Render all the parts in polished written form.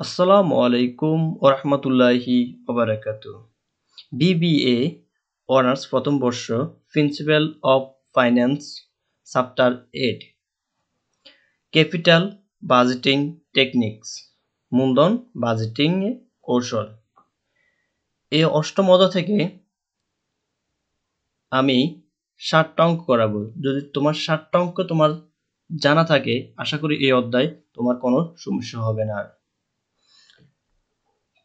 আসসালামু আলাইকুম ওরহমতুল্লাহি ওবারাকাতু। বিবিএ অনার্স প্রথম বর্ষ, principal of finance, chapter 8, capital budgeting techniques, মূলধন বাজেটিং কৌশল। এই অষ্টম অধ্যায় থেকে আমি 7টা অঙ্ক করাবো। যদি তোমার 7টা অঙ্ক তোমার জানা থাকে, আশা করি এই অধ্যায় তোমার কোনো সমস্যা হবে না।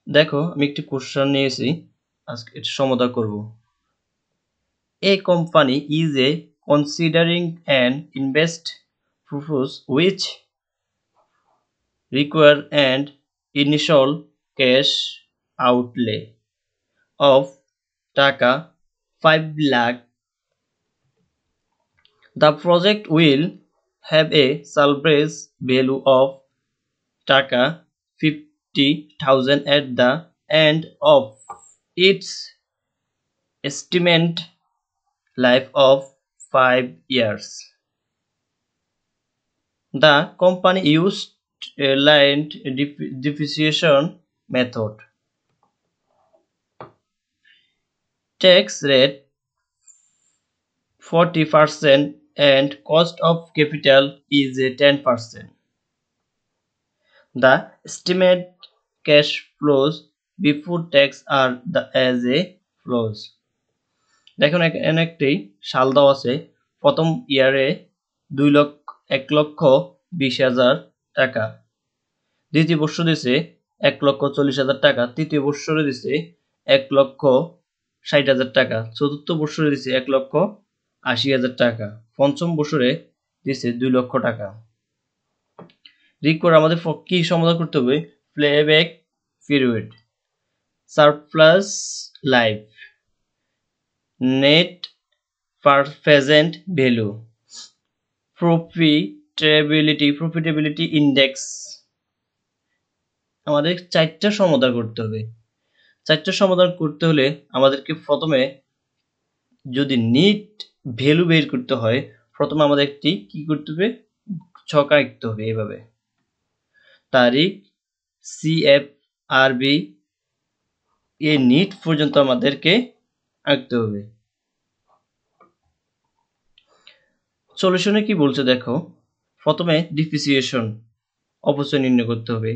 দেখো, আমি একটি কোশ্চেন নিয়েছি, আজকে এটা সমাধান করব। A company is considering an invest purpose which require an initial cash outlay of taka 5 lakh. The project will have a salvage value of taka 50,000 at the end of its estimated life of 5 years. The company used a land depreciation method. Tax rate 40% and cost of capital is 10%. The estimated cash flows before tax are as follows. দেখুন, এখানে একটি সাল দেওয়া আছে। প্রথম ইয়ারে 1,20,000 টাকা, দ্বিতীয় বর্ষ দিছে 1,40,000 টাকা, তৃতীয় বর্ষরে দিছে 1,60,000 টাকা, চতুর্থ বর্ষরে দিছে 1,80,000 টাকা, পঞ্চম বর্ষরে দিছে 2 লক্ষ টাকা। রিকোয়ার আমাদের কি সমাধান করতে হবে? Playback period, surplus life, net present value, profitability index. আমাদের 4টা সমাধান করতে হবে। 4টা সমাধান করতে হলে আমাদেরকে প্রথমে যদি নিট ভ্যালু বের করতে হয়, প্রথমে আমাদের একটি কি করতে হবে? ছক আঁকতে হবে। এভাবে তারিখ CFRB এ নিট পর্যন্ত আমাদেরকে আঁকতে হবে। সলিউশনে কি বলছে দেখো, প্রথমে ডিপ্রিসিয়েশন অপচয় নির্ণয় করতে হবে।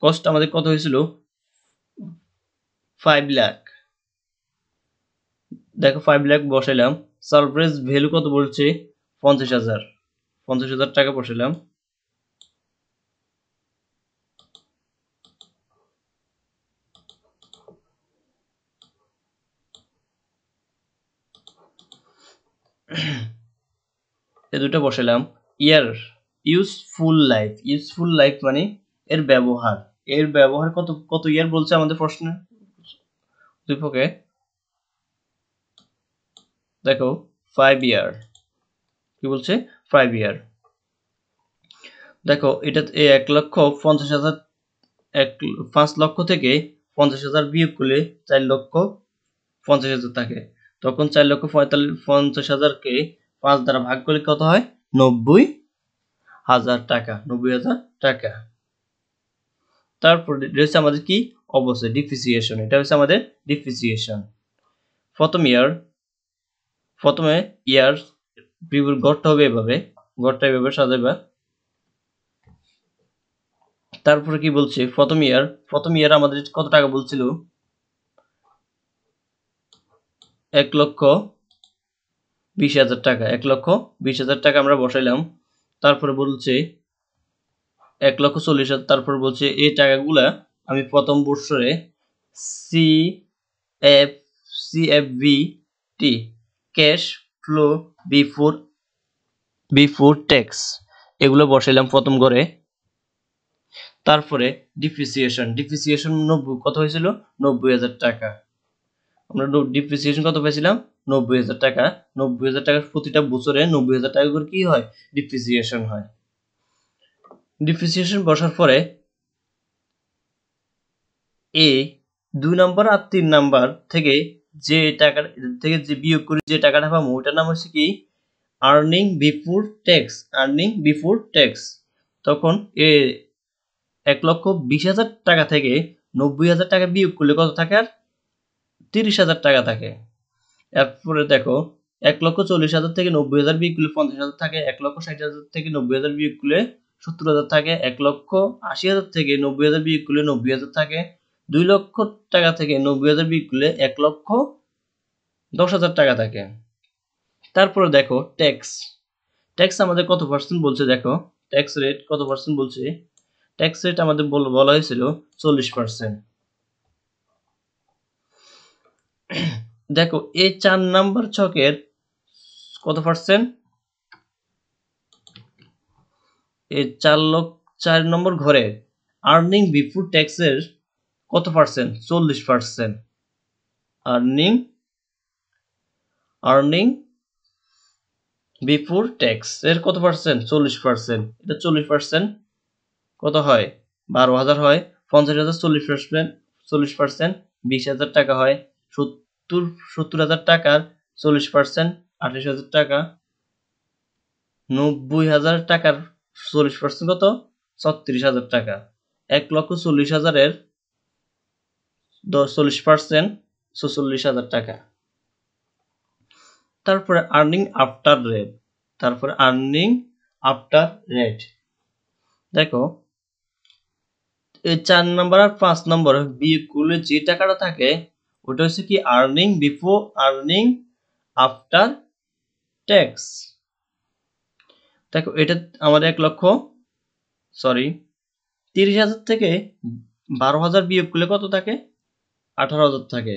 কস্ট আমাদের কত হয়েছিল? 5 লাখ। দেখো 5 লাখ বসাইলাম। সারপ্রাইজ ভ্যালু কত বলছে? 50,000 টাকা বসাইলাম। এই দুটো বসাইলাম। ইউজফুল লাইফ মানে এর ব্যবহার কত ইয়ার বলছে আমাদের প্রশ্নে? দুইপক্ষে দেখো 5 ইয়ার। কি বলছে? 5 ইয়ার। দেখো এটা 1,50,000, 5 লক্ষ থেকে 50,000 বিয়োগ করলে 4,50,000 থাকে। তখন 4,50,000 কে 5 দ্বারা ভাগ করলে কত হয়? 90,000 টাকা। 90,000 টাকা। তারপর রয়েছে আমাদের কি? অবশ্যই ডিপ্রিসিয়েশন। এটা হচ্ছে আমাদের ডিপ্রিসিয়েশন। প্রথমে ইয়ার গড়টা হবে এভাবে, সাজাবে। তারপরে কি বলছে? প্রথম ইয়ার আমাদের কত টাকা বলছিল? 1,20,000 টাকা। 1,20,000 টাকা আমরা বসাইলাম। তারপরে বলছে 1,40,000। তারপর বলছে এই টাকাগুলা আমি প্রথম বছরে CFVT cash flow before tax এগুলো বসাইলাম প্রথম ঘরে। তারপরে ডিপ্রিসিয়েশন 90 কত হয়েছিল? 90,000 টাকা। আমরা ডিপ্রিসিয়েশন কত পেয়েছিলাম? 90,000 টাকা। 90,000 টাকার প্রতিটা বছরে 90,000 টাকা করে কি হয়? ডিপ্রিসিয়েশন হয়। ডিপ্রিসিয়েশন বসার পরে এই 2 নাম্বার আর 3 নাম্বার থেকে যে বিয়োগ করে যে টাকাটা পাবো ওটার নাম হচ্ছে কি? Earning before tax. তখন 1,20,000 টাকা থেকে 90,000 টাকা বিয়োগ করলে কত থাকে? আর 30,000 টাকা থাকে। এরপরে দেখো 1,40,000 থেকে 90,000 বিয়োগ করলে 50,000 থাকে। 1,60,000 থেকে 90,000 বিয়োগ করলে 70,000 থাকে। 1,80,000 থেকে 90,000 বিয়োগ করলে 90,000 থাকে। 2 লক্ষ টাকা থেকে 90,000 বিয়োগ করলে 1,10,000 টাকা থাকে। তারপরে দেখো ট্যাক্স আমাদের কত পার্সেন্ট বলছে? দেখো ট্যাক্স রেট কত পার্সেন্ট বলছে। ট্যাক্স রেট আমাদের বলা হয়েছিল 40%। দেখো এই 4 নাম্বার ছকের কত পার্সেন্ট? এই 4 নম্বর ঘরে আর্নিং বিফোর ট্যাক্সের কত পার্সেন্ট? 40%। আর্নিং বিফোর ট্যাক্স এর কত পার্সেন্ট? 40%। এটা 40% কত হয়? 12,000 হয়। 50,000 40%, 20,000 টাকা হয়। 70,000 টাকার 40%, 28,000 টাকা। 90,000 টাকার 40% কত? 36,000 টাকা। 1,40,000 40%, 46,000 টাকা। তারপরে আর্নিং আফটার রেট। দেখো এই 4 নম্বর আর 5 নম্বর বিয়োগ করলে যে টাকাটা থাকে ওটা হচ্ছে কি? Earning after tax. দেখো এটা আমাদের 30,000 থেকে 12,000 বিয়োগ করলে কত থাকে? 18,000 থাকে।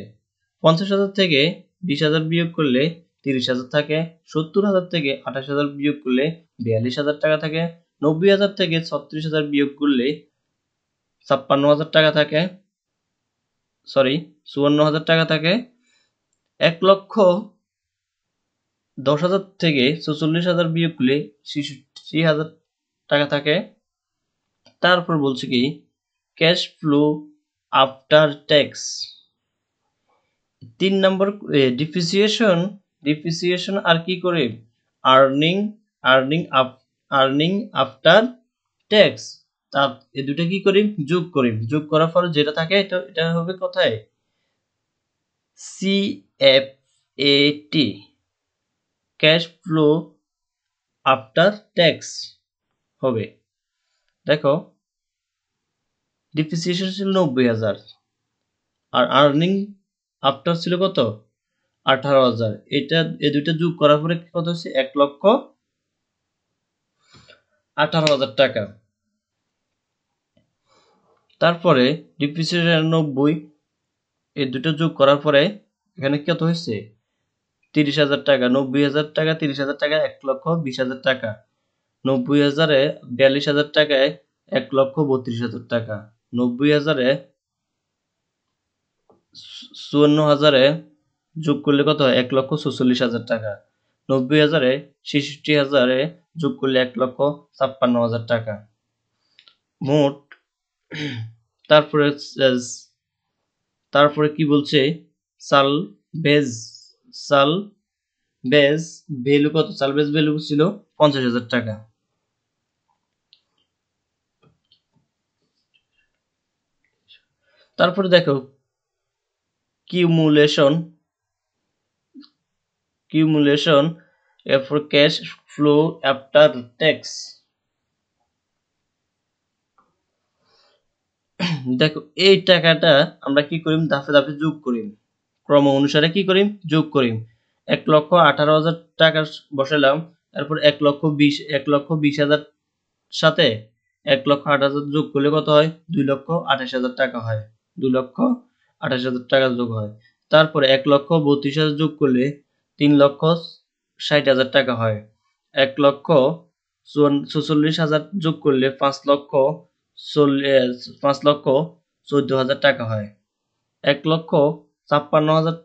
50,000 থেকে 20,000 বিয়োগ করলে 30,000 থাকে। 70,000 থেকে 28,000 বিয়োগ করলে 42,000 টাকা থাকে। 90,000 থেকে 36,000 বিয়োগ করলে 54,000 টাকা থাকে। 54,000 টাকা থাকে। 1,10,000 থেকে 46,000 বিয়োগ করলে 66,000 টাকা থাকে। তারপর বলছে কি? Cash flow after tax. 3 নম্বর ডিপ্রিসিয়েশন আর কি করে? Earning after tax. তার এই দুটো কি করি? যোগ করি। যোগ করার পরে যেটা থাকে এটা হবে কোথায়? CFAT, cash flow after tax হবে। দেখো ডিপ্রিসিয়েশন ছিল 90,000 আর আর্নিং আফটার ছিল কত? 18,000। এই দুইটা যোগ করার পরে কত হচ্ছে? 1,18,000 টাকা। তারপরে ডিপ্রিসিয়েশন 90, এই দুটো যোগ করার পরে এখানে কত হয়েছে? 30,000 টাকা। 90,000 টাকা, 30,000 টাকা, 1,20,000 টাকা। 90,000-এ 42,000 টাকায় 1,32,000 টাকা। 90,000-এ 54,000-এ যোগ করলে কত হয়? 1,46,000 টাকা। 90,000-এ 66,000-এ যোগ করলে 1,56,000 টাকা। মোট তারপরে কি বলছে? সালভেজ ভ্যালু কত? সালভেজ ভ্যালু ছিল 50,000 টাকা। তারপরে দেখো কিউমুলেশন এরপর ক্যাশ ফ্লো আফটার ট্যাক্স। দেখো এই টাকাটা আমরা কি করি? ধাপে ধাপে যোগ করি, ক্রম অনুসারে কি করি? যোগ করি। 1,18,000 টাকা বসালাম। তারপর 1,20,000 সাথে 1,08,000 যোগ করলে কত হয়? 2,28,000 টাকা হয়। 2,28,000 টাকা যোগ হয়। তারপরে 1,32,000 যোগ করলে 3,60,000 টাকা হয়। 1,46,000 যোগ করলে 5,14,000 টাকা হয়। 1,56,000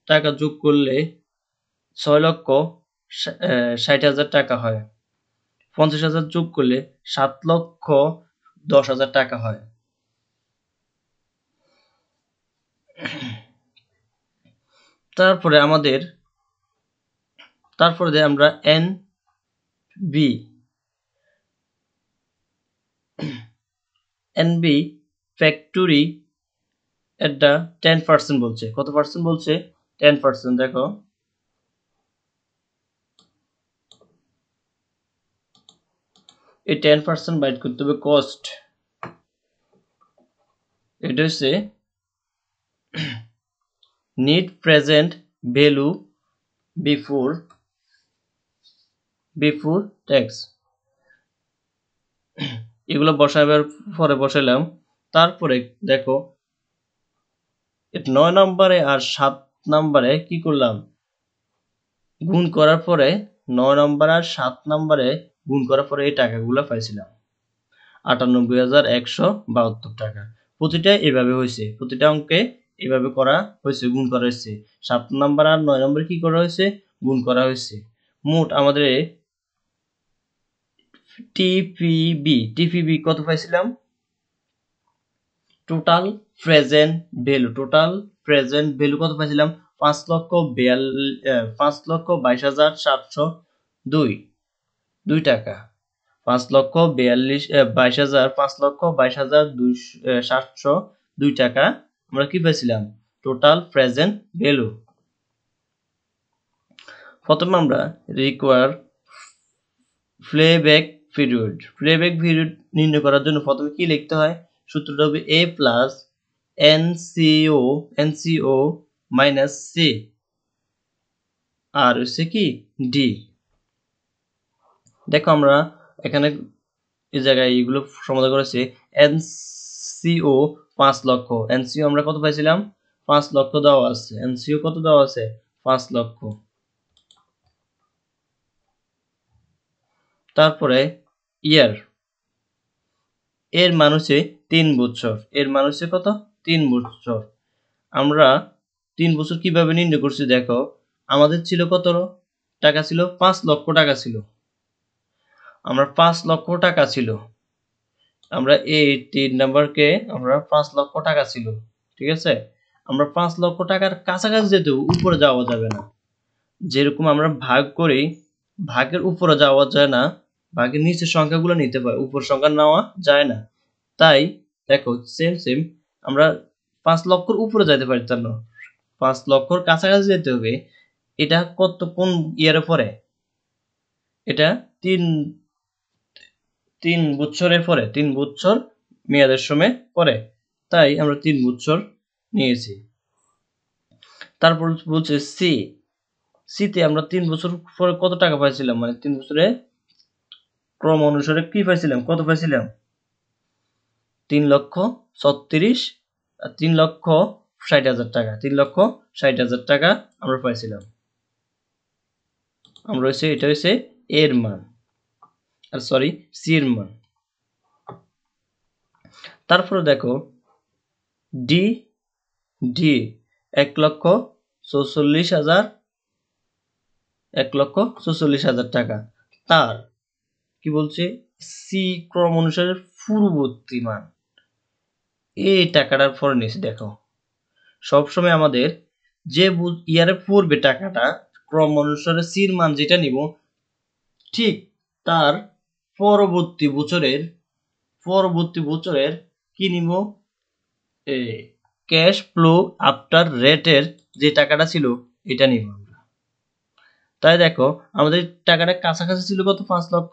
টাকা যোগ করলে 6,60,000 টাকা হয়। 50,000 যোগ করলে 7,10,000 টাকা হয়। তারপরে আমরা NB এনবি ফ্যাক্টরি এটা 10% বলছে। কত পার্সেন্ট বলছে? 10%। দেখো এই 10% বাইট করতে হবে কস্ট। এটা হচ্ছে net present value before tax. এগুলো বসাবার পরে বসাইলাম। তারপরে দেখো 9 নম্বরে আর 7 নম্বরে কি করলাম? গুণ করার পরে 9 নম্বর আর 7 নম্বরে গুণ করার পরে এই টাকাগুলো পাইছিলাম 98,172 টাকা। প্রতিটা এভাবে হয়েছে, প্রতিটা অঙ্কে এভাবে করা হয়েছে, গুণ করা হয়েছে। 7 নম্বর আর 9 নম্বরে কি করা হয়েছে? গুণ করা হয়েছে। মোট আমাদের টিপিবি কত পাইছিলাম? টোটাল প্রেজেন্ট ভ্যালু কত পাইছিলাম? 5,22,702 টাকা। 5,22,702 টাকা আমরা কি পাইছিলাম? Total present value. প্রথমে আমরা রিকোয়ার প্লেব্যাক পিরিয়ড নির্ণয় করার জন্য প্রথমে কি লিখতে হয়? সূত্রটা হবে a প্লাস এনসিও মাইনাস সি আর হচ্ছে কি ডি। দেখো আমরা এখানে এই জায়গায় এইগুলো সমাধান করেছি। এনসিও 5 লক্ষ, এনসিও আমরা কত পাইছিলাম? 5 লক্ষ দেওয়া আছে। এনসিও কত দেওয়া আছে? 5 লক্ষ। তারপরে ইয়ার এর মান হচ্ছে 3 বছর। এর মান হচ্ছে কত? 3 বছর। আমরা 3 বছর কিভাবে নির্ণয় করছি? দেখো আমাদের ছিল কত টাকা? ছিল 5 লক্ষ টাকা ছিল। আমরা 5 লক্ষ টাকা ছিল, আমরা এই 3 নাম্বারকে আমরা 5 লক্ষ টাকা ছিল, ঠিক আছে? আমরা 5 লক্ষ টাকার কাছাকাছি যেতে উপরে যাওয়া যাবে না। যেরকম আমরা ভাগ করি, ভাগের উপরে যাওয়া যায় না, ভাগের নিচের সংখ্যাগুলো নিতে পারে, উপর সংখ্যা নেওয়া যায় না। তাই দেখো সেম আমরা 5 লক্ষর উপরে যাইতে পারতাম না, 5 লক্ষর কাছাকাছি যেতে হবে। এটা কোন ইয়ারে পরে? এটা 3 বছরের পরে, 3 বছর মেয়াদের সময় পরে। তাই আমরা 3 বছর নিয়েছি। তারপর বলছে সিতে আমরা 3 বছর পরে কত টাকা পাইছিলাম? মানে 3 বছরে ক্রম অনুসারে কি পাইছিলাম? কত পাইছিলাম? 3,36,000 আর 3,60,000 টাকা। 3,60,000 টাকা আমরা পাইছিলাম। আমরা এটা হচ্ছে এর মান, আর সরি সি এর মান। তারপরে দেখো ডি 1,44,000 টাকা। তার কি বলছে? সি ক্রম অনুসারে পূর্ববর্তী মান এই টাকাটার পরে নিচে দেখো সবসময় আমাদের যে ইয়ারে পূর্বে টাকাটা ক্রম অনুসারে সির মান যেটা নিব, ঠিক তার পরবর্তী বছরের কি নিব? ক্যাশ ফ্লো আফটার রেটের যে টাকাটা ছিল এটা নিব আমরা। তাই দেখো আমাদের টাকাটা কাছাকাছি ছিল কত? 5 লক্ষ।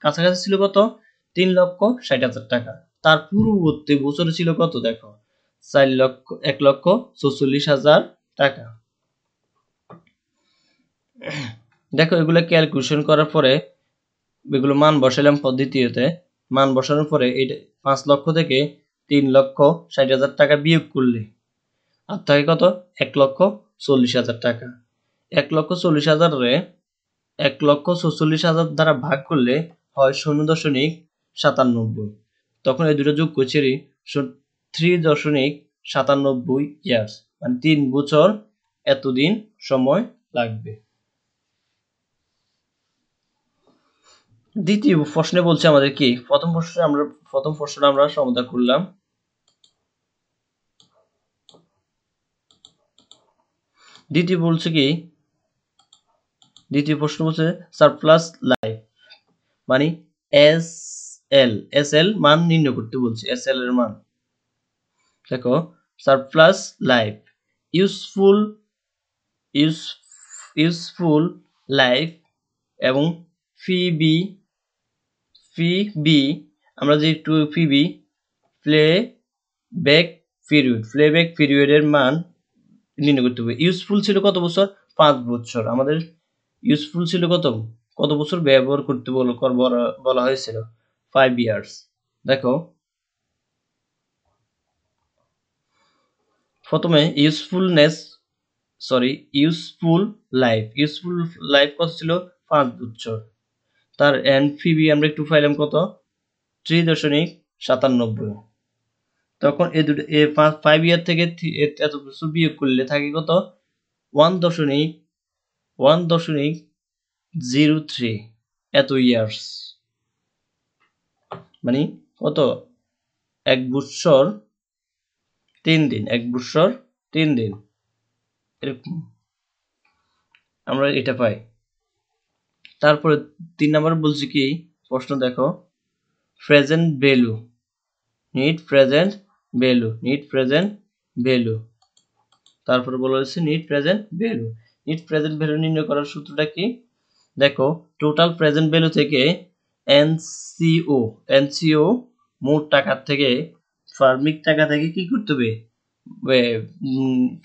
কাছাকাছি ছিল কত? 3,60,000 টাকা। তার পূর্ববর্তী বছরে ছিল কত? দেখো 1,44,000 টাকা। দেখো এগুলো ক্যালকুলেশন করার পরে এগুলো মান বসালাম পদ্ধতিতে। মান বসানোর পরে এই 5 লক্ষ থেকে 3,60,000 টাকা বিয়োগ করলে আর থাকে কত? 1,40,000 টাকা। 1,40,000 1,46,000 দ্বারা ভাগ করলে হয় 0.97। তখন এই দুটো যোগ করছি 3.97 ইয়ার্স, মানে 3 বছর এতদিন সময় লাগবে। দ্বিতীয় প্রশ্নে বলছে আমাদের কি? প্রথম প্রশ্নটা আমরা সমাধান করলাম। দ্বিতীয় প্রশ্ন বলছে সারপ্লাস লাইফ মানে এল, এস এল মান নির্ণয় করতে বলছে, এস এল এর মান। দেখো surplus life, useful useful life এবং ফি বি, আমরা যে একটু ফি বি প্লে ব্যাক পিরিয়ডের মান নির্ণয় করতে হবে। ইউজফুল ছিল কত বছর? 5 বছর। আমাদের ইউজফুল ছিল কত বছর ব্যবহার করতে বলা হয়েছিল? 5 ইয়ার্স। দেখো প্রথমে ইউজফুল লাইফ কত ছিল? 5 বছর। তার এনপিভি আমরা একটু পাইলাম কত? 3.97। তখন এই দুটো 5 ইয়ার থেকে এত বছর বিয়োগ করলে থাকে কত? 1.03 এত ইয়ার্স, মানে কত? 1 বছর 3 দিন, 1 বছর 3 দিন, এরকম আমরা এটা পাই। তারপরে 3 নম্বর বলছি কি প্রশ্ন, দেখো present value, need present value. তারপরে বলা হয়েছে নিড প্রেজেন্ট ভ্যালু নির্ণয় করার সূত্রটা কি? দেখো টোটাল প্রেজেন্ট ভ্যালু থেকে এনসিও মোট টাকা থেকে ফার্মিং টাকা থেকে কি করতে হবে?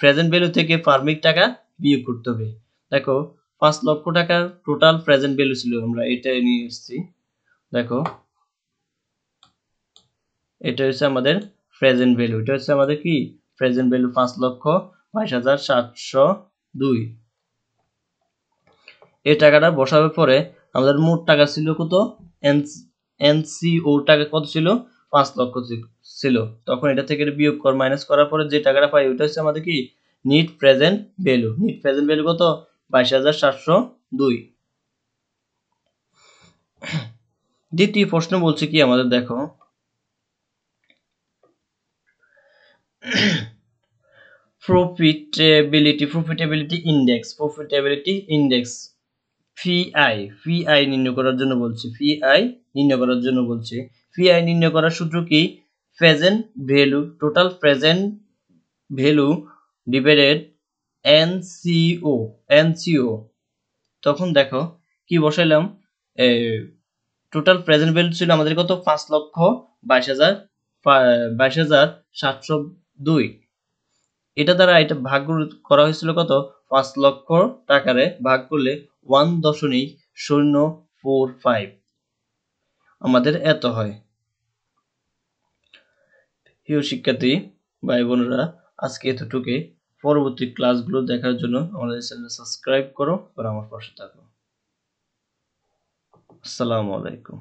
প্রেজেন্ট ভ্যালু থেকে ফার্মিং টাকা বিয়োগ করতে হবে। দেখো 5 লক্ষ টাকার টোটাল প্রেজেন্ট ভ্যালু ছিল, আমরা এটা নিয়ে এসেছি। দেখো এটা হচ্ছে আমাদের প্রেজেন্ট ভ্যালু, এটা হচ্ছে আমাদের কি প্রেজেন্ট ভ্যালু 5,22,702। এই টাকাটা বসানোর পরে আমাদের মোট টাকা ছিল কত? এনসিও টাকা কত ছিল? 5 লক্ষ ছিল। তখন এটা থেকে বিয়োগ মাইনাস করার পরে যে টাকাটা পাই ওটা হচ্ছে আমাদের কি নিট প্রেজেন্ট ভ্যালু কত? 22,702। দ্বিতীয় প্রশ্ন বলছে কি আমাদের, দেখো প্রফিটেবিলিটি ইন্ডেক্স ফিআই নির্ণয় করার জন্য বলছে। ফিআই নির্ণয় করার সূত্র কি? Present value, total present value divided NCO. তখন দেখো কি বসাইলাম, টোটাল প্রেজেন্ট ভ্যালু ছিল আমাদের কত? 5,22,702। এটা দ্বারা এটা ভাগ করা হয়েছিল কত? 5 লক্ষ টাকারে ভাগ করলে 1.045 আমাদের এত হয়। প্রিয় শিক্ষার্থী ভাই বোনেরা, আজকে এতটুকুই। পরবর্তী ক্লাসগুলো দেখার জন্য আমাদের চ্যানেল সাবস্ক্রাইব করো আর আমার পাশে থাকো। আসসালামু আলাইকুম।